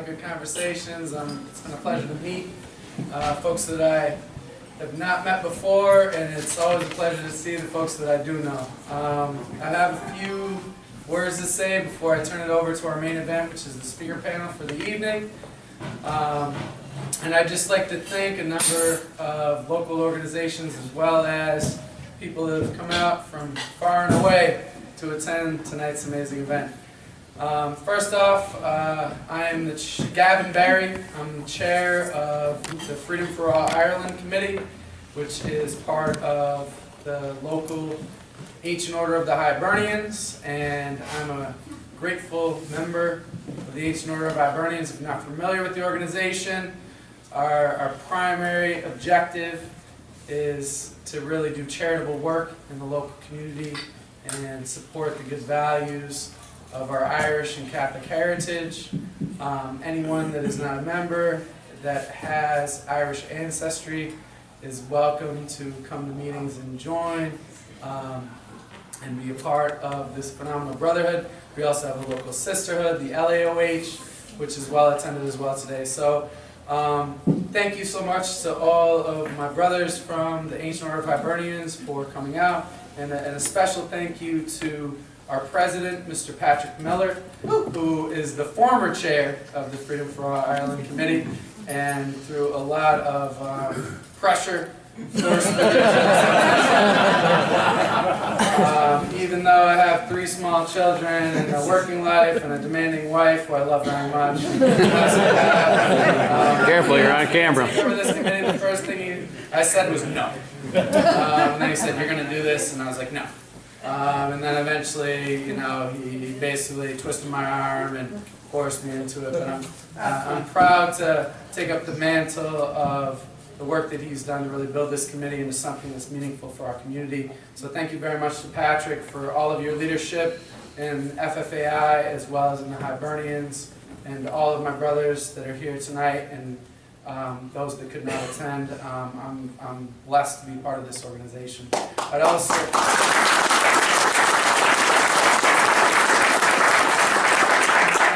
Good conversations. It's been a pleasure to meet folks that I have not met before, and it's always a pleasure to see the folks that I do know. I have a few words to say before I turn it over to our main event, which is the speaker panel for the evening. And I'd just like to thank a number of local organizations as well as people that have come out from far and away to attend tonight's amazing event. First off, I am Gavin Barry. I'm the chair of the Freedom for All Ireland Committee, which is part of the local Ancient Order of the Hibernians, and I'm a grateful member of the Ancient Order of Hibernians. If you're not familiar with the organization, our primary objective is to really do charitable work in the local community and support the good values of our Irish and Catholic heritage. Anyone that is not a member that has Irish ancestry is welcome to come to meetings and join and be a part of this phenomenal brotherhood. We also have a local sisterhood, the AOH, which is well attended as well today. So thank you so much to all of my brothers from the Ancient Order of Hibernians for coming out, and a special thank you to our president, Mr. Patrick Miller, who is the former chair of the Freedom for All Ireland Committee, and through a lot of pressure, even though I have 3 small children and a working life and a demanding wife who I love very much. Careful, you're on camera. For this committee, the first thing I said was no. And then he said, "You're going to do this," and I was like, "No." And then eventually, you know, he basically twisted my arm and forced me into it. But I'm proud to take up the mantle of the work that he's done to really build this committee into something that's meaningful for our community. So thank you very much to Patrick for all of your leadership in FFAI as well as in the Hibernians, and all of my brothers that are here tonight, and those that could not attend. I'm blessed to be part of this organization. I'd also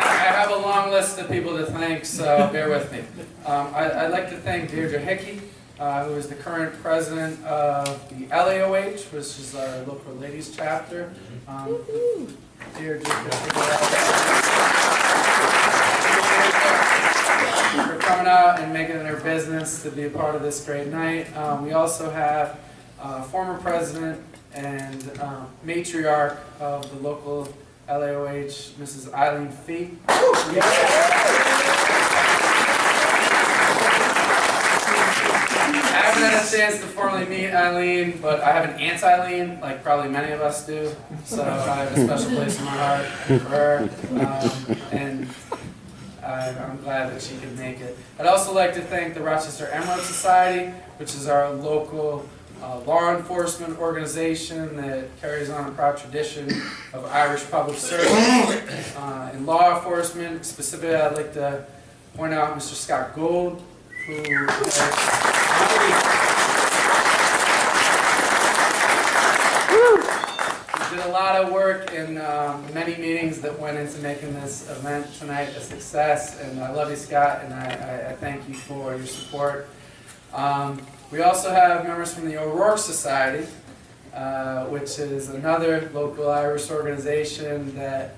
I have a long list of people to thank, so bear with me. I'd like to thank Deirdre Hickey, who is the current president of the LAOH, which is our local ladies chapter. Deirdre, for coming out and making it her business to be a part of this great night. We also have former president and matriarch of the local LAOH, Mrs. Eileen Fee. I haven't had a chance to formally meet Eileen, but I have an Aunt Eileen, like probably many of us do, so I have a special place in my heart for her, and I'm glad that she could make it. I'd also like to thank the Rochester Emerald Society, which is our local law enforcement organization that carries on a proud tradition of Irish public service in law enforcement. Specifically, I'd like to point out Mr. Scott Gould, who did a lot of work in many meetings that went into making this event tonight a success. And I love you, Scott, and I thank you for your support. We also have members from the O'Rourke Society, which is another local Irish organization that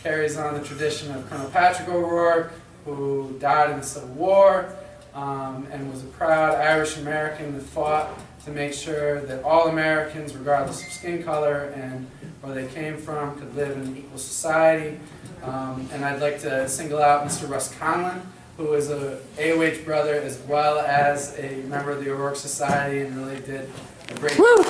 carries on the tradition of Colonel Patrick O'Rourke, who died in the Civil War and was a proud Irish American that fought to make sure that all Americans, regardless of skin color and where they came from, could live in an equal society. And I'd like to single out Mr. Russ Conlon, who is a AOH brother as well as a member of the O'Rourke Society, and really did a great job.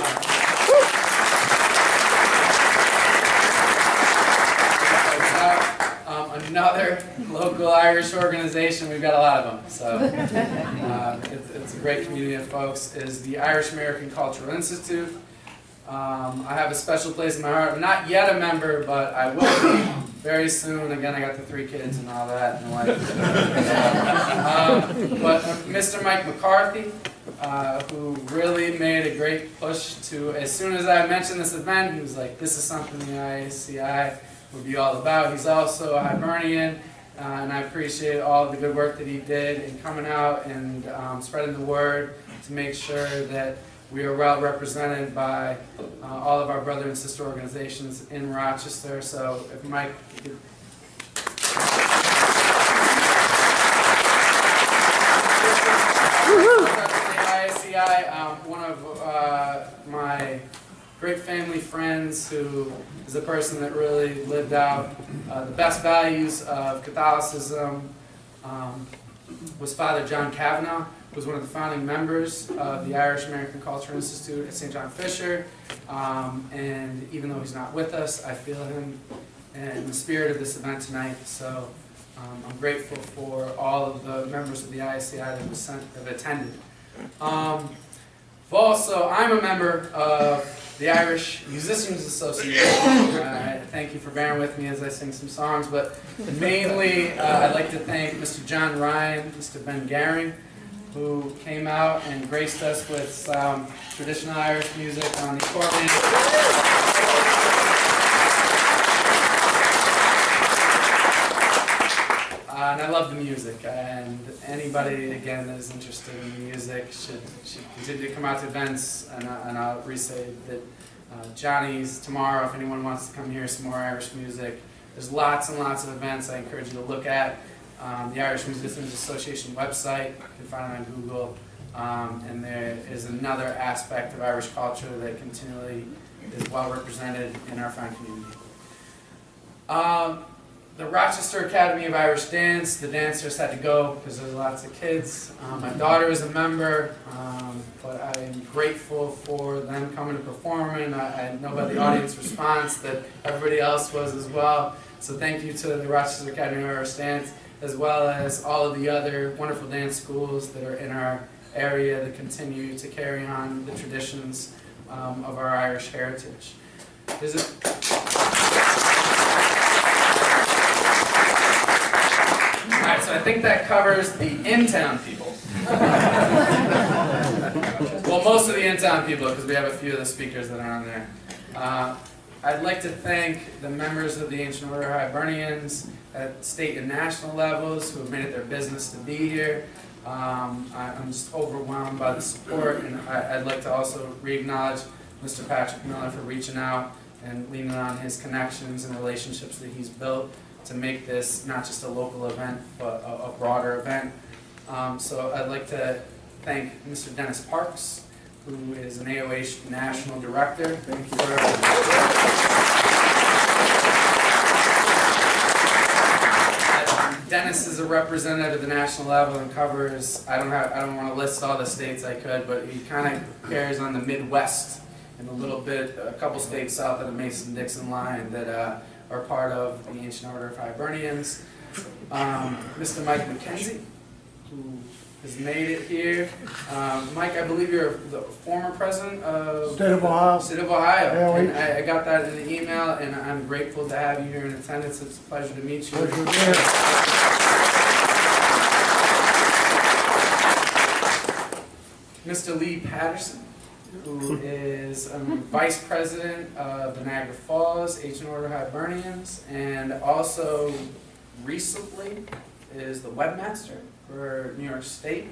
Another local Irish organization, we've got a lot of them, so it's a great community of folks, is the Irish American Cultural Institute. I have a special place in my heart. I'm not yet a member, but I will be very soon. Again, I got the 3 kids and all that, and wife. But Mr. Mike McCarthy, who really made a great push to, as soon as I mentioned this event, he was like, this is something the IACI would be all about. He's also a Hibernian and I appreciate all the good work that he did in coming out and spreading the word to make sure that we are well represented by all of our brother and sister organizations in Rochester. So if Mike could... one of my great family friends who is a person that really lived out the best values of Catholicism was Father John Kavanaugh, who was one of the founding members of the Irish American Cultural Institute at St. John Fisher. And even though he's not with us, I feel him in the spirit of this event tonight. So I'm grateful for all of the members of the ISCI that have attended. Also, I'm a member of the Irish Musicians Association. Thank you for bearing with me as I sing some songs, but mainly I'd like to thank Mr. John Ryan, Mr. Ben Garing, who came out and graced us with some traditional Irish music on the accordion. And I love the music, and anybody, again, that is interested in music should continue to come out to events, and I'll re-say that Johnny's tomorrow, if anyone wants to come hear some more Irish music. There's lots and lots of events I encourage you to look at. The Irish Musicians Association website, you can find it on Google, and there is another aspect of Irish culture that continually is well represented in our fine community. The Rochester Academy of Irish Dance, the dancers had to go because there's lots of kids. My daughter is a member, but I am grateful for them coming to perform, and I know by the audience response that everybody else was as well. So thank you to the Rochester Academy of Irish Dance, as well as all of the other wonderful dance schools that are in our area that continue to carry on the traditions of our Irish heritage. Alright, so I think that covers the in-town people. Well, most of the in-town people, because we have a few of the speakers that are on there. I'd like to thank the members of the Ancient Order of Hibernians at state and national levels who have made it their business to be here. I'm just overwhelmed by the support, and I'd like to also re-acknowledge Mr. Patrick Miller for reaching out and leaning on his connections and relationships that he's built to make this not just a local event, but a broader event. So I'd like to thank Mr. Dennis Parks, who is an AOH National Director. Thank you. Dennis is a representative at the national level and covers, I don't want to list all the states I could, but he kind of carries on the Midwest and a couple states south of the Mason-Dixon line that are part of the Ancient Order of Hibernians. Mr. Mike McKenzie, who has made it here. Mike, I believe you're the former president of State of Ohio. State of Ohio. AOH. And I got that in the email, and I'm grateful to have you here in attendance. It's a pleasure to meet you. Pleasure to be here. Mr. Lee Patterson, who is Vice President of the Niagara Falls Ancient Order of Hibernians, and also recently is the webmaster for New York State.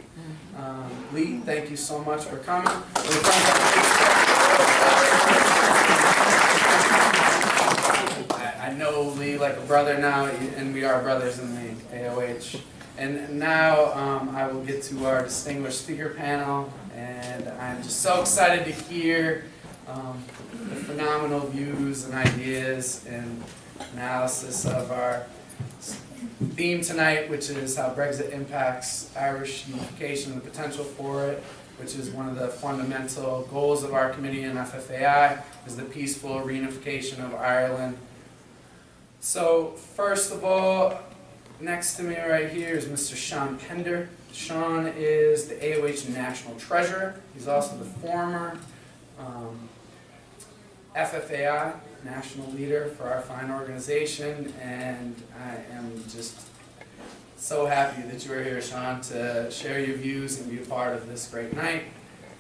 Lee, thank you so much for coming. I know Lee like a brother now, and we are brothers in the AOH. And now I will get to our distinguished speaker panel, and I'm just so excited to hear the phenomenal views and ideas and analysis of our theme tonight, which is how Brexit impacts Irish unification and the potential for it, which is one of the fundamental goals of our committee in FFAI, is the peaceful reunification of Ireland. So first of all, next to me right here is Mr. Sean Pender. Sean is the AOH National Treasurer. He's also the former FFAI National Leader for our fine organization, and I am just so happy that you are here, Sean, to share your views and be a part of this great night.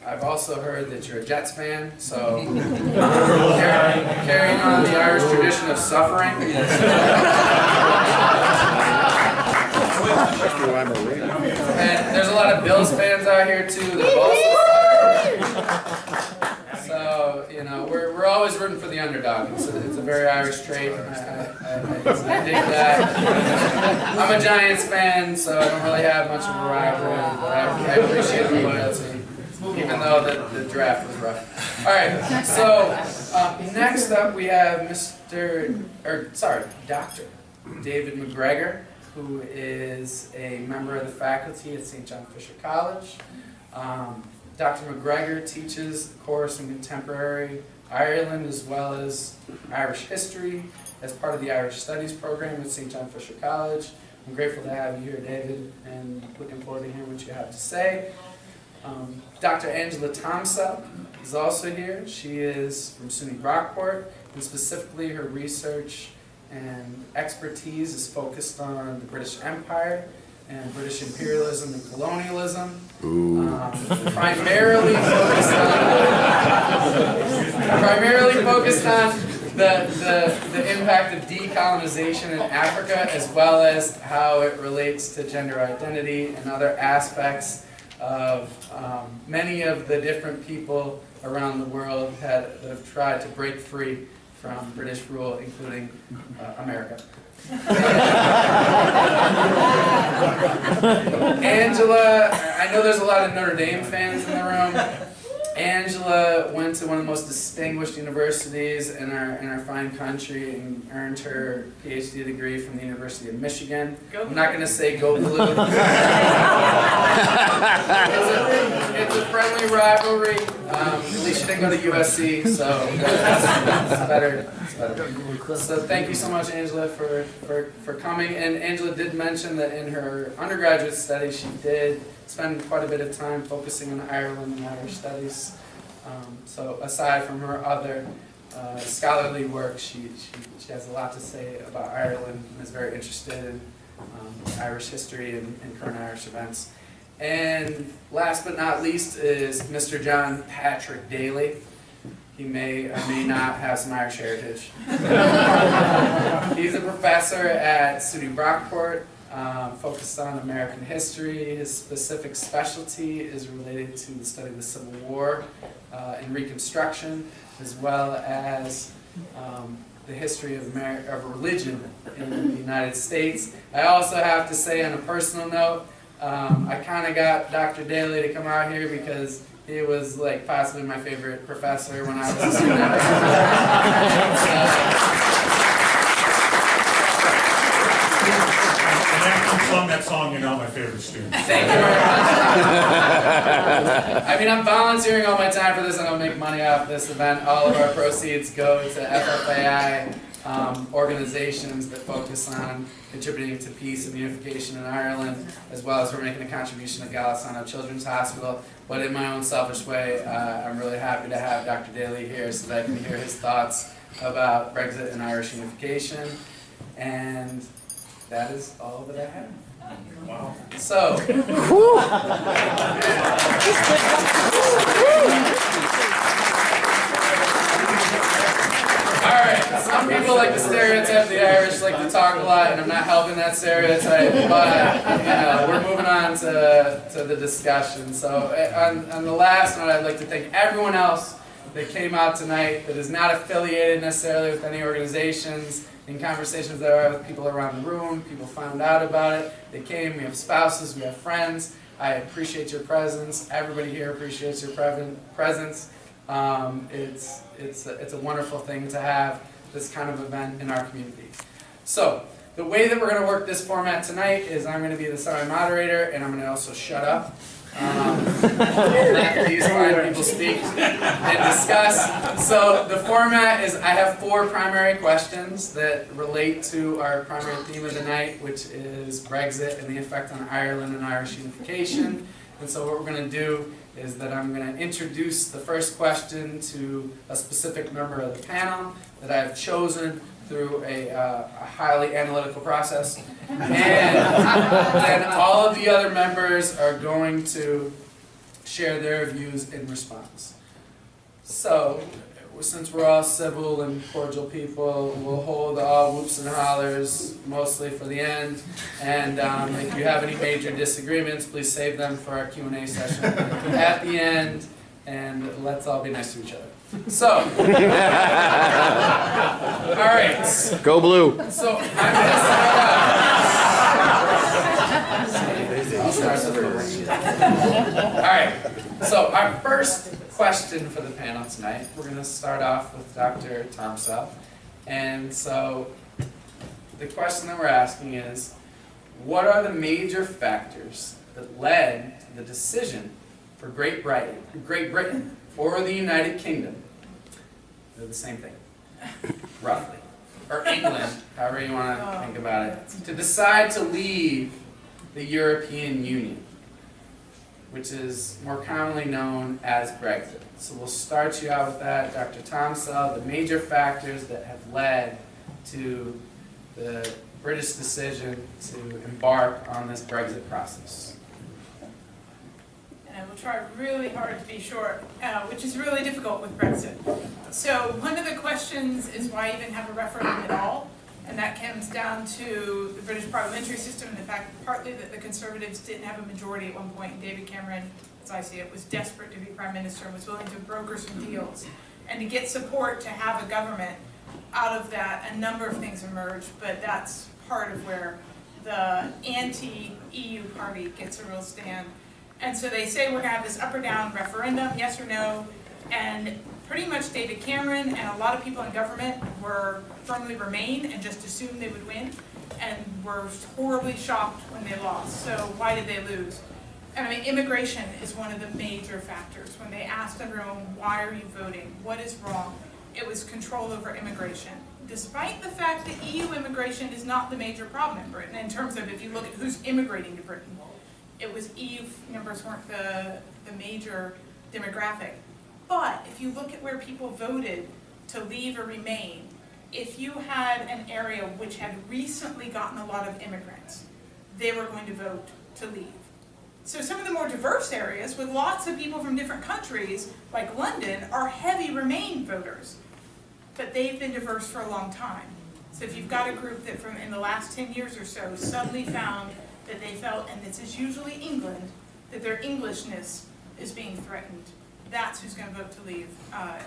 I've also heard that you're a Jets fan, so carrying on the Irish tradition of suffering. And there's a lot of Bills fans out here too. The Boston. So, you know, we're always rooting for the underdog. It's a very Irish trait. I dig that. I'm a Giants fan, so I don't really have much of a rivalry, but I appreciate the loyalty, even though the draft was rough. All right, so next up we have Dr. David McGregor, who is a member of the faculty at St. John Fisher College. Dr. McGregor teaches a course in contemporary Ireland as well as Irish history as part of the Irish Studies program at St. John Fisher College. I'm grateful to have you here, David, and looking forward to hearing what you have to say. Dr. Angela Tomsell is also here. She is from SUNY Rockport, and specifically her research and expertise is focused on the British Empire and British imperialism and colonialism. Primarily focused on the impact of decolonization in Africa, as well as how it relates to gender identity and other aspects of many of the different people around the world that have tried to break free from British rule, including America. Angela, I know there's a lot of Notre Dame fans in the room. Angela went to one of the most distinguished universities in our fine country and earned her PhD degree from the University of Michigan. I'm not going to say go blue. It's a friendly rivalry. At least she didn't go to USC, so it's better. So thank you so much, Angela, for coming. And Angela did mention that in her undergraduate studies, she did spend quite a bit of time focusing on Ireland and Irish studies. So aside from her other scholarly work, she has a lot to say about Ireland and is very interested in Irish history and current Irish events. And last but not least is Mr. John Patrick Daly. He may or may not have some Irish heritage. He's a professor at SUNY Brockport, focused on American history. His specific specialty is related to the study of the Civil War and Reconstruction, as well as the history of religion in the United States. I also have to say, on a personal note, I kind of got Dr. Daly to come out here because he was like possibly my favorite professor when I was a student. Sung that song, you're not my favorite student. Thank you very much. I mean, I'm volunteering all my time for this, and I'll make money off this event. All of our proceeds go to FFAI organizations that focus on contributing to peace and unification in Ireland, as well as we're making a contribution to Golisano Children's Hospital. But in my own selfish way, I'm really happy to have Dr. Daly here so that I can hear his thoughts about Brexit and Irish unification. And that is all that I have. Wow. So, alright, some people like to stereotype the Irish, like to talk a lot, and I'm not helping that stereotype, but you know, we're moving on to the discussion. So on the last note, I'd like to thank everyone else that came out tonight that is not affiliated necessarily with any organizations. In conversations that I had with people around the room, people found out about it, they came, we have spouses, we have friends. I appreciate your presence. Everybody here appreciates your presence. It's a wonderful thing to have this kind of event in our community. So, the way that we're going to work this format tonight is I'm going to be the semi-moderator, and I'm going to also shut up. Let these fine people speak and discuss. So the format is I have 4 primary questions that relate to our primary theme of the night, which is Brexit and the effect on Ireland and Irish unification. And so what we're going to do is that I'm going to introduce the first question to a specific member of the panel that I've chosen through a highly analytical process. And then all of the other members are going to share their views in response. So, since we're all civil and cordial people, we'll hold all whoops and hollers mostly for the end. And if you have any major disagreements, please save them for our Q&A session at the end. And let's all be nice to each other. So, all right. Go blue. So I'm gonna start out. All right. So our first question for the panel tonight, we're going to start off with Dr. Thompson. And so the question that we're asking is, what are the major factors that led to the decision for Great Britain or the United Kingdom? They're the same thing, roughly. Or England, however you want to think about it, to decide to leave the European Union, which is more commonly known as Brexit. So we'll start you out with that, Dr. Thompson, the major factors that have led to the British decision to embark on this Brexit process. And I will try really hard to be short, which is really difficult with Brexit. So one of the questions is why even have a referendum at all? And that comes down to the British parliamentary system and the fact partly that the Conservatives didn't have a majority at one point. And David Cameron, as I see it, was desperate to be Prime Minister and was willing to broker some deals. And to get support to have a government, out of that, a number of things emerged, but that's part of where the anti-EU party gets a real stand. And so they say we're going to have this up or down referendum, yes or no, and pretty much David Cameron and a lot of people in government were firmly Remain and just assumed they would win, and were horribly shocked when they lost. So why did they lose? And I mean, immigration is one of the major factors. When they asked everyone, why are you voting? What is wrong? It was control over immigration. Despite the fact that EU immigration is not the major problem in Britain, in terms of if you look at who's immigrating to Britain, it was EU numbers weren't the major demographic. But if you look at where people voted to leave or remain, if you had an area which had recently gotten a lot of immigrants, they were going to vote to leave. So some of the more diverse areas with lots of people from different countries, like London, are heavy Remain voters. But they've been diverse for a long time. So if you've got a group that from in the last 10 years or so suddenly found that they felt, and this is usually England, that their Englishness is being threatened, that's who's going to vote to leave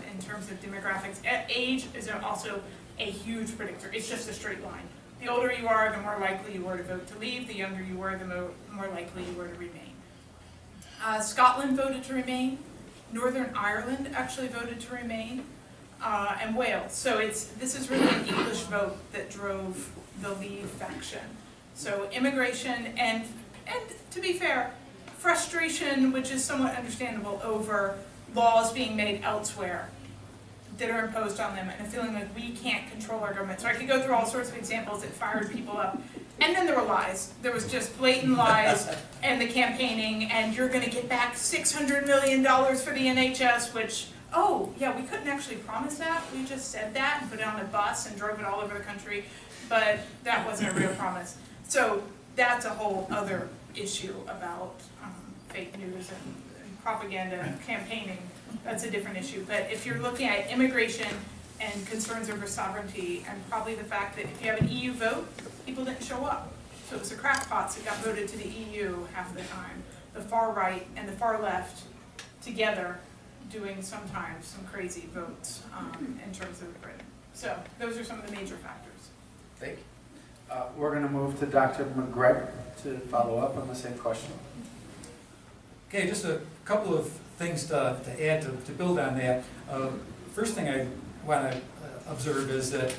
in terms of demographics. Age is also a huge predictor. It's just a straight line. The older you are, the more likely you were to vote to leave. The younger you were, the more likely you were to remain. Scotland voted to remain. Northern Ireland actually voted to remain. And Wales. So this is really an English vote that drove the Leave faction. So immigration and to be fair, frustration, which is somewhat understandable, over laws being made elsewhere that are imposed on them, and a feeling like we can't control our government. So I could go through all sorts of examples that fired people up. And then there were lies. There was just blatant lies and the campaigning, and you're going to get back $600 million for the NHS, which, oh, yeah, we couldn't actually promise that. We just said that and put it on a bus and drove it all over the country, but that wasn't a real promise. So that's a whole other issue about fake news and propaganda and campaigning. That's a different issue. But if you're looking at immigration and concerns over sovereignty, and probably the fact that if you have an EU vote, people didn't show up. So it was the crackpots that got voted to the EU half the time. The far right and the far left together doing sometimes some crazy votes in terms of Britain. So those are some of the major factors. Thank you. We're going to move to Dr. McGregor to follow up on the same question. Okay, just a couple of things to add to build on that. First thing I want to observe is that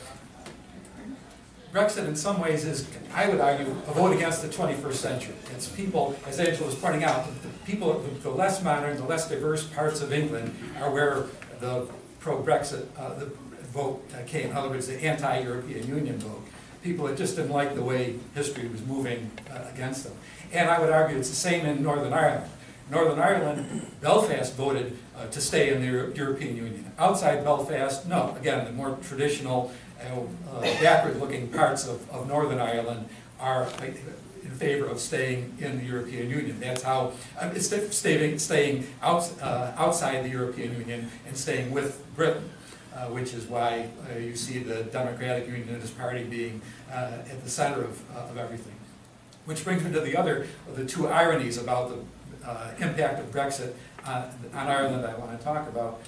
Brexit in some ways is, I would argue, a vote against the 21st century. It's people, as Angela was pointing out, the less modern, the less diverse parts of England are where the pro-Brexit the vote came. In other words, the anti-European Union vote. People that just didn't like the way history was moving against them. And I would argue it's the same in Northern Ireland. Northern Ireland, Belfast voted to stay in the European Union. Outside Belfast, no. Again, the more traditional, backward-looking parts of Northern Ireland are in favor of staying in the European Union. That's how it's staying outside the European Union and staying with Britain. which is why you see the Democratic Unionist Party being at the center of everything. Which brings me to the two ironies about the impact of Brexit on Ireland I want to talk about.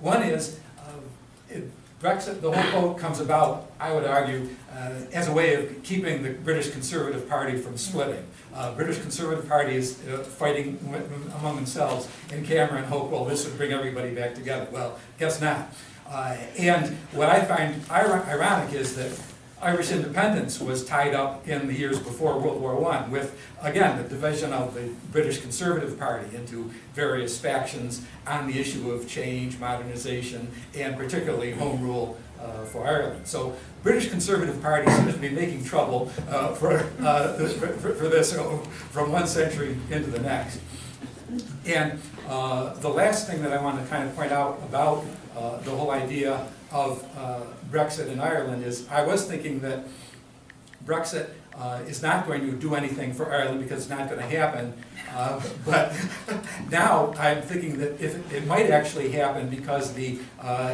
One is Brexit, the whole vote comes about, I would argue, as a way of keeping the British Conservative Party from splitting. British Conservative Party is fighting among themselves in camera and hope, well, this would bring everybody back together. Well, guess not. And what I find ironic is that Irish independence was tied up in the years before World War I with, again, the division of the British Conservative Party into various factions on the issue of change, modernization, and particularly home rule for Ireland. So British Conservative Party seems to be making trouble for this from one century into the next. And the last thing that I want to kind of point out about the whole idea of Brexit in Ireland is I was thinking that Brexit is not going to do anything for Ireland because it's not going to happen. But now I'm thinking that if it might actually happen because the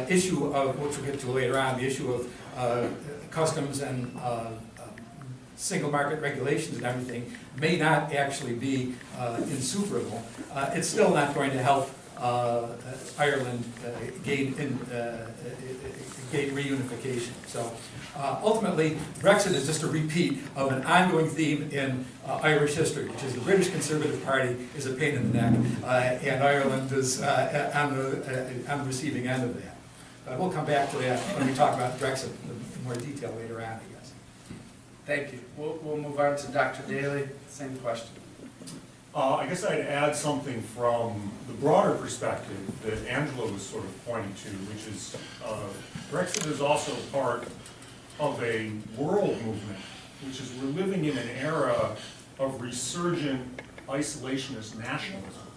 issue of, which we'll get to later on, the issue of customs and single market regulations and everything may not actually be insuperable. It's still not going to help Ireland gain reunification. So ultimately, Brexit is just a repeat of an ongoing theme in Irish history, which is the British Conservative Party is a pain in the neck, and Ireland is on the receiving end of that. But we'll come back to that when we talk about Brexit in more detail later on, I guess. Thank you. We'll move on to Dr. Daly. Same question. I guess I'd add something from the broader perspective that Angela was sort of pointing to, which is Brexit is also part of a world movement, which is we're living in an era of resurgent isolationist nationalism,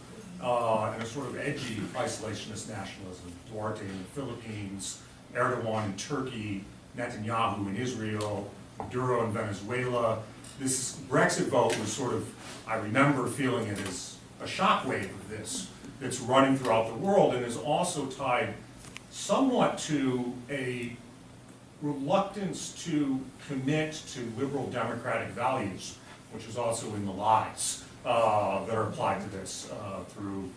and a sort of edgy isolationist nationalism. Duarte in the Philippines, Erdogan in Turkey, Netanyahu in Israel, Maduro in Venezuela. This Brexit vote was sort of, I remember feeling it as a shockwave of this that's running throughout the world and is also tied somewhat to a reluctance to commit to liberal democratic values, which is also in the lies that are applied to this through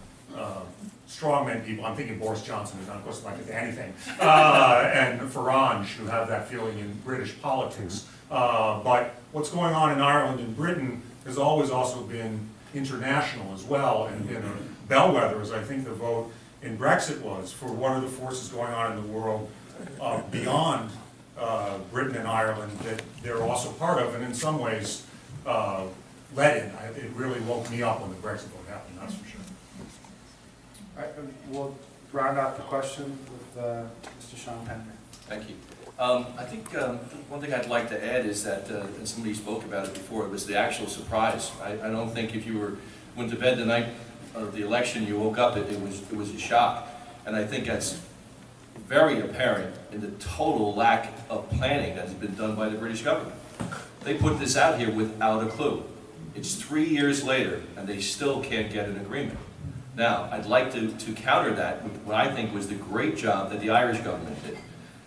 strongman people. I'm thinking Boris Johnson, who's not supposed to like anything, and Farage, who have that feeling in British politics. But what's going on in Ireland and Britain has always also been international as well, and in a bellwether, as I think the vote in Brexit was, for what are the forces going on in the world beyond Britain and Ireland that they're also part of, and in some ways led in. It really woke me up when the Brexit vote happened, that's for sure. All right, we'll round out the question with Mr. Sean Henry. Thank you. I think one thing I'd like to add is that, and somebody spoke about it before, it was the actual surprise. I don't think if you went to bed the night of the election, you woke up, it was a shock. And I think that's very apparent in the total lack of planning that has been done by the British government. They put this out here without a clue. It's 3 years later, and they still can't get an agreement. Now, I'd like to counter that with what I think was the great job that the Irish government did.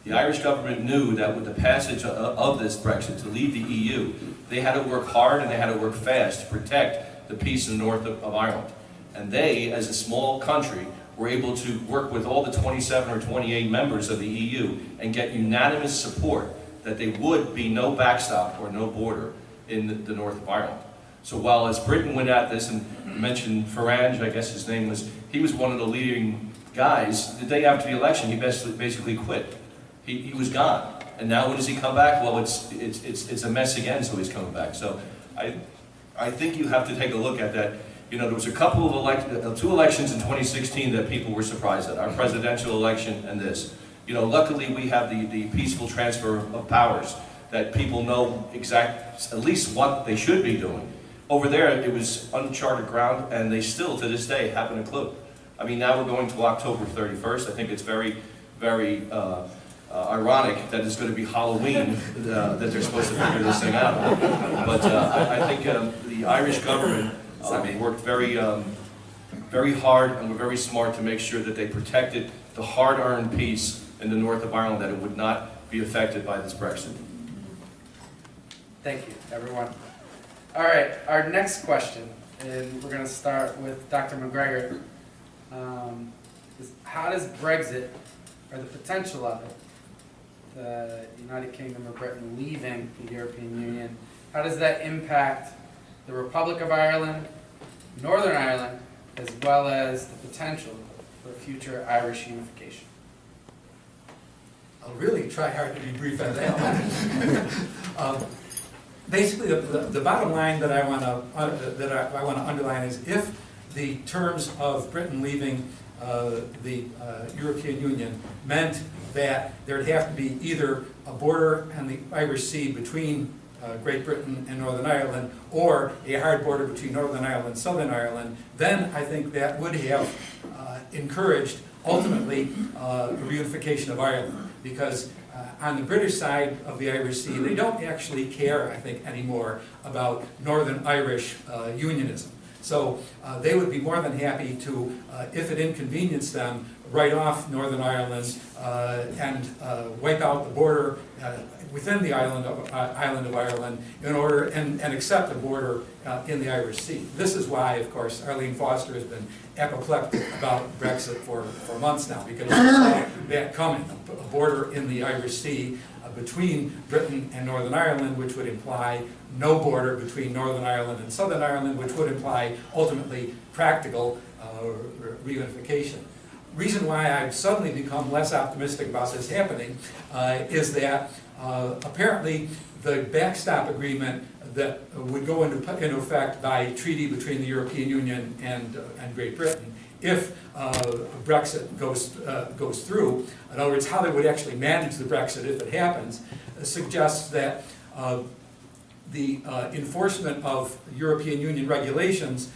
The Irish government knew that with the passage of this Brexit to leave the EU, they had to work hard and they had to work fast to protect the peace in the north of Ireland. And they, as a small country, were able to work with all the 27 or 28 members of the EU and get unanimous support that there would be no backstop or no border in the north of Ireland. So while as Britain went at this, and you mentioned Farage, I guess his name was, he was one of the leading guys. The day after the election, he basically quit. He was gone. And now when does he come back? Well, it's a mess again, so he's coming back. So I think you have to take a look at that. You know, there was a couple of two elections in 2016 that people were surprised at, our presidential election and this. You know, luckily we have the peaceful transfer of powers that people know at least what they should be doing. Over there, it was uncharted ground, and they still, to this day, haven't a clue. I mean, now we're going to October 31st. I think it's very, very ironic that it's going to be Halloween that they're supposed to figure this thing out. But I think the Irish government worked very, very hard and were very smart to make sure that they protected the hard-earned peace in the north of Ireland, that it would not be affected by this Brexit. Thank you, everyone. All right, our next question, and we're going to start with Dr. McGregor. Is how does Brexit, or the potential of it, the United Kingdom of Britain leaving the European Union, how does that impact the Republic of Ireland, Northern Ireland, as well as the potential for future Irish unification? I'll really try hard to be brief on that one. Basically, the bottom line that I want to underline is if the terms of Britain leaving the European Union meant that there'd have to be either a border on the Irish Sea between Great Britain and Northern Ireland, or a hard border between Northern Ireland and Southern Ireland, then I think that would have encouraged, ultimately, a reunification of Ireland. Because on the British side of the Irish Sea, they don't actually care, I think, anymore about Northern Irish unionism. So they would be more than happy to, if it inconvenienced them, write off Northern Ireland and wipe out the border within the island of Ireland in order and accept a border in the Irish Sea. This is why, of course, Arlene Foster has been apoplectic about Brexit for months now, because she saw that coming, a border in the Irish Sea between Britain and Northern Ireland, which would imply no border between Northern Ireland and Southern Ireland, which would imply ultimately practical reunification. Reason why I've suddenly become less optimistic about this happening is that apparently the backstop agreement that would go into effect by treaty between the European Union and Great Britain, if Brexit goes through, in other words, how they would actually manage the Brexit if it happens, suggests that the enforcement of European Union regulations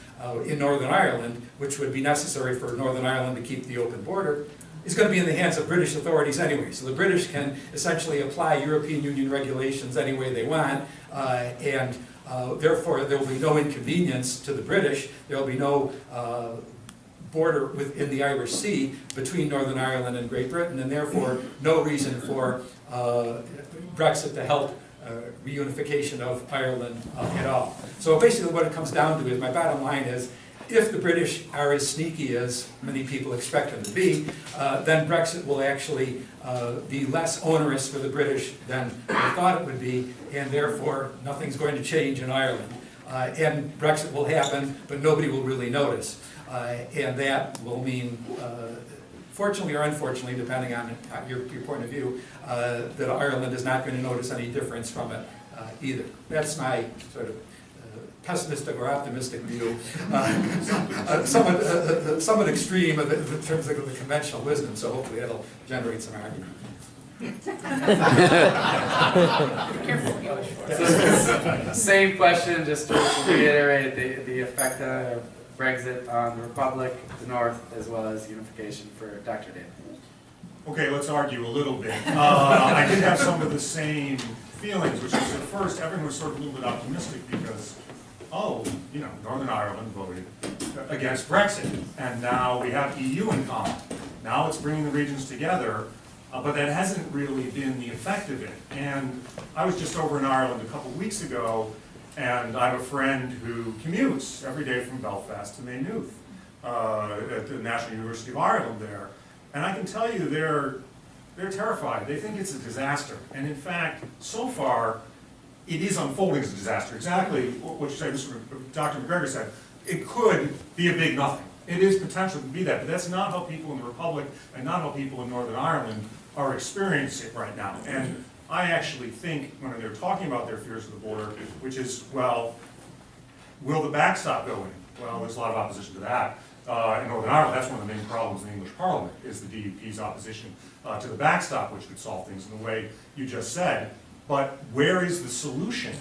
in Northern Ireland, which would be necessary for Northern Ireland to keep the open border, is going to be in the hands of British authorities anyway. So the British can essentially apply European Union regulations any way they want, and therefore there will be no inconvenience to the British. There will be no border within the Irish Sea between Northern Ireland and Great Britain, and therefore no reason for Brexit to help reunification of Ireland at all. So basically what it comes down to is, my bottom line is, if the British are as sneaky as many people expect them to be, then Brexit will actually be less onerous for the British than they thought it would be, and therefore nothing's going to change in Ireland. And Brexit will happen, but nobody will really notice. And that will mean, fortunately or unfortunately, depending on your point of view, that Ireland is not going to notice any difference from it either. That's my sort of pessimistic or optimistic view, somewhat extreme in terms of the conventional wisdom, so hopefully that'll generate some argument. So, same question, just to reiterate the effect of Brexit on the Republic, the North, as well as unification for Dr. David. Okay, let's argue a little bit. I did have some of the same feelings, which is at first everyone was sort of a little bit optimistic because, oh, you know, Northern Ireland voted against Brexit, and now we have EU in common. Now it's bringing the regions together, but that hasn't really been the effect of it. And I was just over in Ireland a couple of weeks ago, and I have a friend who commutes every day from Belfast to Maynooth at the National University of Ireland there. And I can tell you they're terrified. They think it's a disaster. And in fact, so far, it is unfolding as a disaster. Exactly what you said, Dr. McGregor said. It could be a big nothing. It is potential to be that, but that's not how people in the Republic and not how people in Northern Ireland are experiencing it right now. And I actually think when they're talking about their fears of the border, which is, well, will the backstop go in? Well, there's a lot of opposition to that. In Northern Ireland, that's one of the main problems in the English Parliament, is the DUP's opposition to the backstop, which could solve things in the way you just said. But where is the solution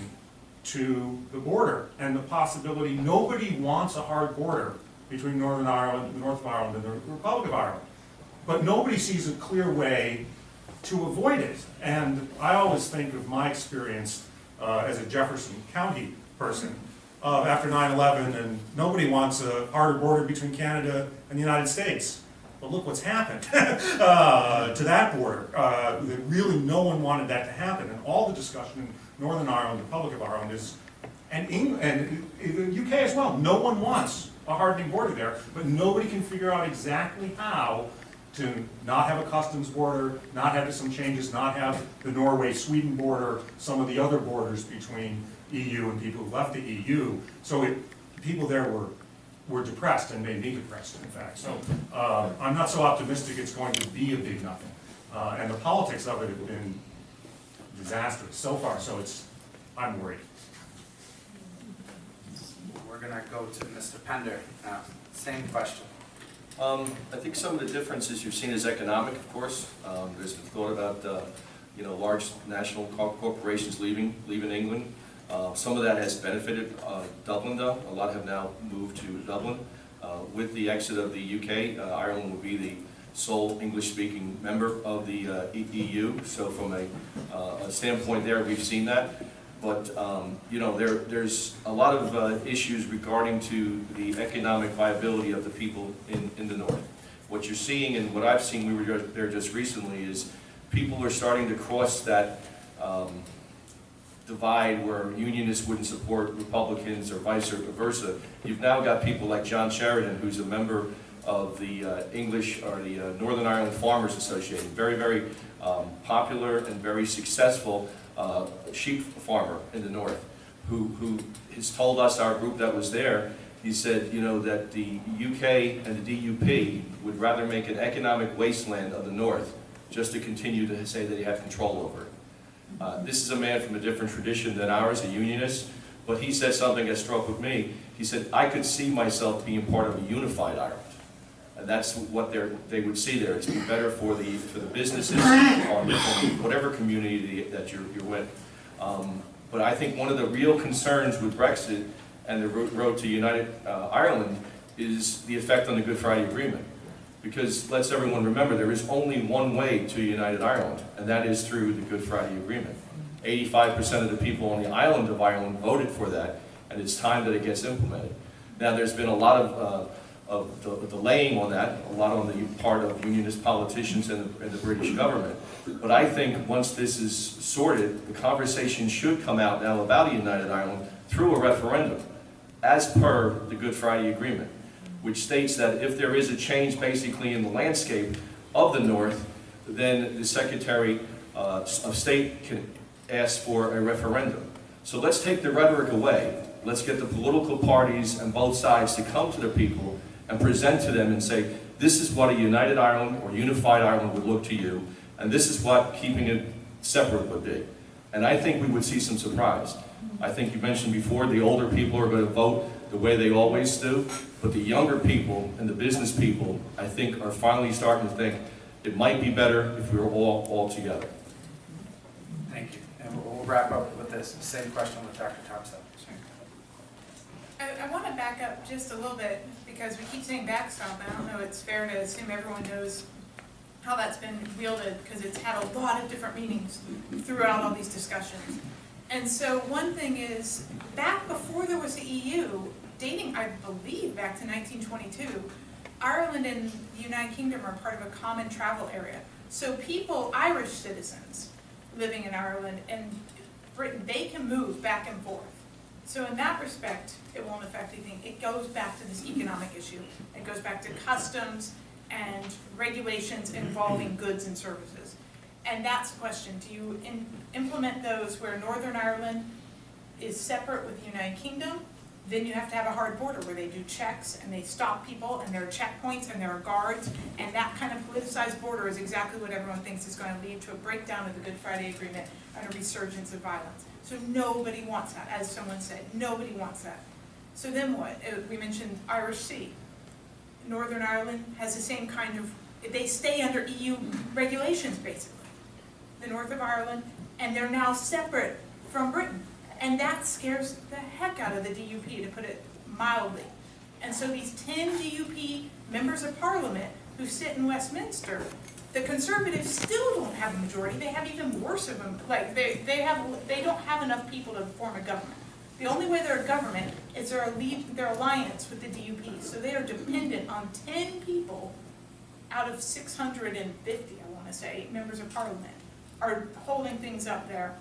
to the border and the possibility? Nobody wants a hard border between Northern Ireland, the North of Ireland, and the Republic of Ireland. But nobody sees a clear way to avoid it. And I always think of my experience as a Jefferson County person after 9/11, and nobody wants a harder border between Canada and the United States. but look what's happened to that border. Really, no one wanted that to happen, and all the discussion in Northern Ireland, the Republic of Ireland, is, and England, and the UK as well. No one wants a hardening border there, but nobody can figure out exactly how to not have a customs border, not have some changes, not have the Norway-Sweden border, some of the other borders between EU and people who left the EU. So people there were depressed and made me depressed, in fact. So I'm not so optimistic it's going to be a big nothing. And the politics of it have been disastrous so far, so I'm worried. We're gonna go to Mr. Pender now. Same question. I think some of the differences you've seen is economic, of course. There's been thought about, large national corporations leaving England. Some of that has benefited Dublin, though. A lot have now moved to Dublin. With the exit of the UK, Ireland will be the sole English-speaking member of the EU. So from a standpoint there, we've seen that. But there's a lot of issues regarding to the economic viability of the people in the north. What you're seeing, and what I've seen, we were there just recently, is people are starting to cross that divide where unionists wouldn't support Republicans or vice versa. You've now got people like John Sheridan, who's a member of the English, or the Northern Ireland Farmers Association, very, very popular and very successful sheep farmer in the north, who has told us, our group that was there, he said, that the UK and the DUP would rather make an economic wasteland of the north just to continue to say that they have control over it. This is a man from a different tradition than ours, a unionist, but he said something that struck with me. He said, I could see myself being part of a unified Ireland. And that's what they would see there. It's better for the businesses or whatever community that you're with. But I think one of the real concerns with Brexit and the road to United Ireland is the effect on the Good Friday Agreement. Because let's everyone remember, there is only one way to United Ireland, and that is through the Good Friday Agreement. 85% of the people on the island of Ireland voted for that, and it's time that it gets implemented. Now, there's been a lot of delaying on that, a lot on the part of unionist politicians and the British government. But I think once this is sorted, the conversation should come out now about a United Ireland through a referendum, as per the Good Friday Agreement, which states that if there is a change basically in the landscape of the North, then the Secretary of State can ask for a referendum. So let's take the rhetoric away. Let's get the political parties and both sides to come to the people and present to them and say, this is what a united Ireland or unified Ireland would look to you, and this is what keeping it separate would be. And I think we would see some surprise. I think you mentioned before, the older people are going to vote the way they always do, but the younger people and the business people, I think, are finally starting to think it might be better if we were all together. Thank you. And we'll wrap up with this. Same question with Dr. Thompson. I want to back up just a little bit, because we keep saying backstop, and I don't know it's fair to assume everyone knows how that's been wielded, because it's had a lot of different meanings throughout all these discussions. And so one thing is, back before there was the EU, dating, I believe, back to 1922, Ireland and the United Kingdom are part of a common travel area. So people, Irish citizens living in Ireland and Britain, they can move back and forth. So in that respect, it won't affect anything. It goes back to this economic issue. It goes back to customs and regulations involving goods and services. And that's the question. Do you implement those where Northern Ireland is separate with the United Kingdom? Then you have to have a hard border where they do checks and they stop people and there are checkpoints and there are guards. And that kind of politicized border is exactly what everyone thinks is going to lead to a breakdown of the Good Friday Agreement and a resurgence of violence. So nobody wants that, as someone said. Nobody wants that. So then what? We mentioned Irish Sea. Northern Ireland has the same kind of, they stay under EU regulations, basically. The north of Ireland, and they're now separate from Britain. And that scares the heck out of the DUP, to put it mildly. And so these 10 DUP members of parliament who sit in Westminster, the Conservatives still don't have a majority. They have even worse of them. Like they don't have enough people to form a government. The only way they're a government is their alliance with the DUP. So they are dependent on 10 people out of 650, I want to say, members of parliament are holding things up there.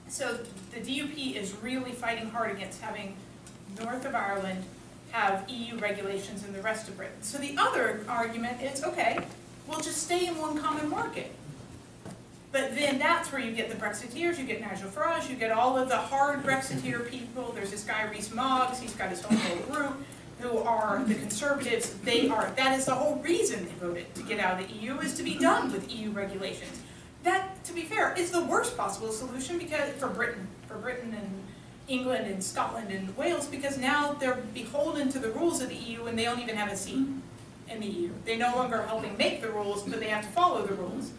So the DUP is really fighting hard against having North of Ireland have EU regulations in the rest of Britain. So the other argument is, okay, we'll just stay in one common market. But then that's where you get the Brexiteers, you get Nigel Farage, you get all of the hard Brexiteer people. There's this guy, Rees Moggs, he's got his own little group, who are the Conservatives. That is the whole reason they voted to get out of the EU, is to be done with EU regulations. That, to be fair, is the worst possible solution because for Britain and England and Scotland and Wales, because now they're beholden to the rules of the EU and they don't even have a seat in the EU. They no longer are helping make the rules, but they have to follow the rules.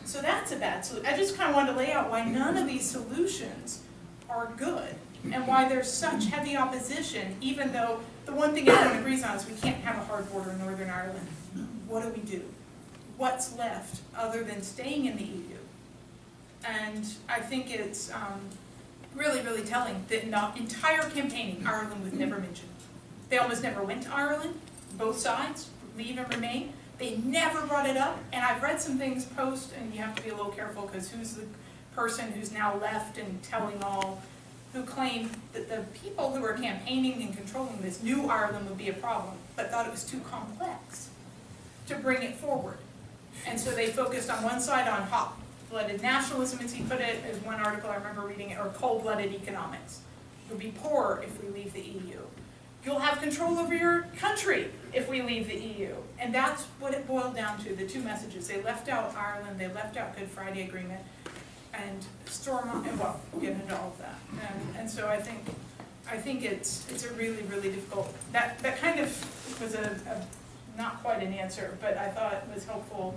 So that's a bad solution. I just kind of wanted to lay out why none of these solutions are good and why there's such heavy opposition, even though the one thing everyone agrees on is we can't have a hard border in Northern Ireland. What do we do? What's left other than staying in the EU? And I think it's really, really telling that in the entire campaigning, Ireland was never mentioned. They almost never went to Ireland, both sides, leave and remain. They never brought it up, and I've read some things post, and you have to be a little careful because who's the person who's now left and telling all, who claimed that the people who were campaigning and controlling this knew Ireland would be a problem, but thought it was too complex to bring it forward. And so they focused on one side on hot-blooded nationalism, as he put it, as one article I remember reading it, or cold-blooded economics. You'll be poor if we leave the EU. You'll have control over your country if we leave the EU. And that's what it boiled down to, the two messages. They left out Ireland, they left out Good Friday Agreement, and well, we'll get into all of that. And so I think it's a really, really difficult, that kind of was a not quite an answer, but I thought it was helpful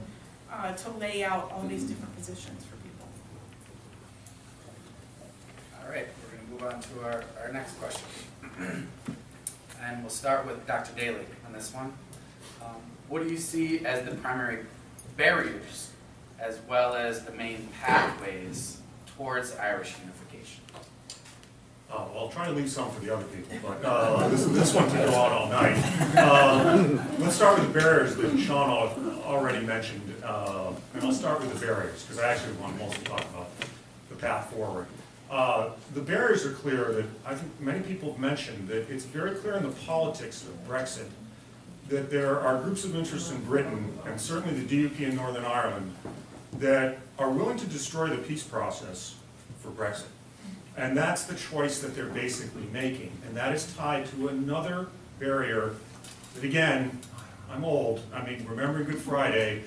to lay out all these different positions for people. All right, we're going to move on to our next question. And we'll start with Dr. Daly on this one. What do you see as the primary barriers as well as the main pathways towards Irish unification? Well, I'll try to leave some for the other people, but this one can go on all night. Let's start with the barriers that Sean already mentioned, and I'll start with the barriers, because I actually want to mostly talk about the path forward. The barriers are clear that I think many people have mentioned that it's very clear in the politics of Brexit that there are groups of interest in Britain, and certainly the DUP in Northern Ireland, that are willing to destroy the peace process for Brexit. And that's the choice that they're basically making. And that is tied to another barrier that, again, I'm old. I mean, remembering Good Friday,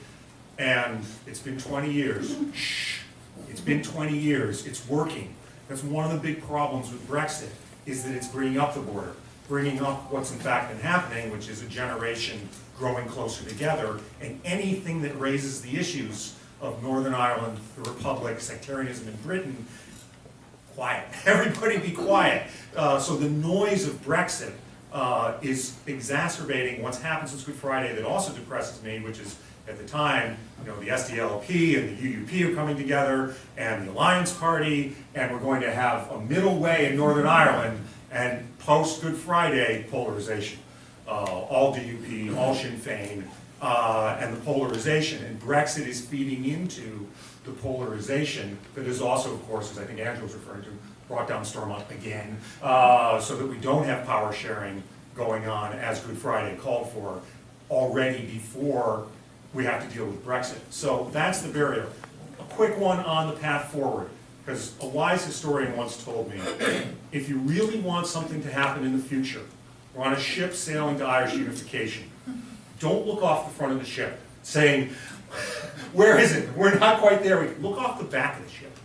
and it's been 20 years. Shh. It's been 20 years. It's working. That's one of the big problems with Brexit, is that it's bringing up the border, bringing up what's in fact been happening, which is a generation growing closer together, and anything that raises the issues of Northern Ireland, the Republic, sectarianism in Britain, quiet. Everybody be quiet. So the noise of Brexit is exacerbating what's happened since Good Friday that also depresses me, which is at the time, you know, the SDLP and the UUP are coming together, and the Alliance Party, and we're going to have a middle way in Northern Ireland, and post-Good Friday polarization. All DUP, all Sinn Féin, and the polarization. And Brexit is feeding into the polarization that is also, of course, as I think Andrew was referring to, brought down Stormont again, so that we don't have power sharing going on as Good Friday called for already before we have to deal with Brexit. So that's the barrier. A quick one on the path forward, because a wise historian once told me, if you really want something to happen in the future, we're on a ship sailing to Irish unification. Don't look off the front of the ship saying, where is it? We're not quite there. Look off the back of the ship.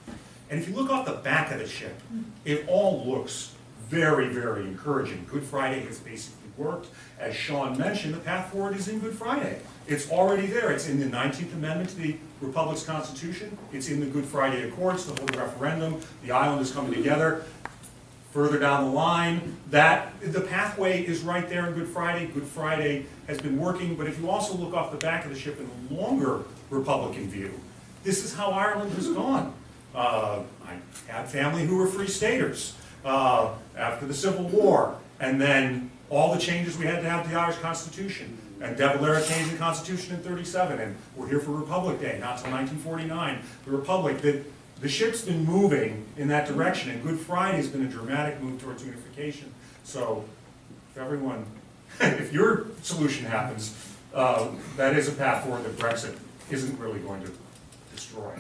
And if you look off the back of the ship, it all looks very, very encouraging. Good Friday has basically worked. As Sean mentioned, the path forward is in Good Friday. It's already there. It's in the 19th Amendment to the Republic's Constitution. It's in the Good Friday Accords, the whole referendum. The island is coming together. Further down the line, the pathway is right there in Good Friday. Good Friday has been working, but if you also look off the back of the ship in a longer Republican view, this is how Ireland has gone. I had family who were Free Staters after the Civil War, and then all the changes we had to have to the Irish Constitution. And De Valera changed the Constitution in 37, and we're here for Republic Day, not till 1949. The Republic, the ship's been moving in that direction, and Good Friday's been a dramatic move towards unification. So, if everyone, if your solution happens, that is a path forward that Brexit isn't really going to destroy.